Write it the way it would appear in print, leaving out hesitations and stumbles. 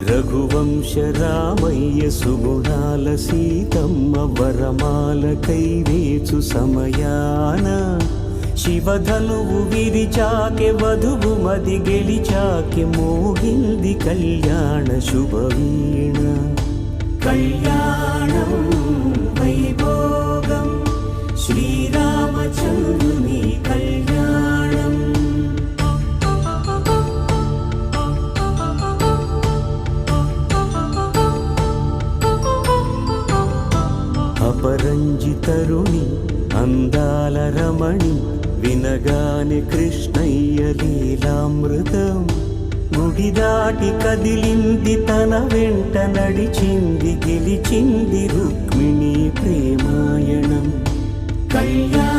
రఘువంశ రామయ్య సుగుణాల సీతమ్మ వరమాల కైవేచు సమయాన శివధనువు విరిచాకె వధువు మది గెలిచాకె మోగింది కళ్యాణ శుభవీణ. కళ్యాణం వైభోగం శ్రీరామచంద్రుని కళ్యాణం. అపరంజి తరుణి అందాల రమణి వినగానే కృష్ణయ్య లీలామృతం. గుడి దాటి కదిలింది తన వెంట నడిచింది గెలిచింది రుక్మిణి ప్రేమాయణం. కళ్యాణ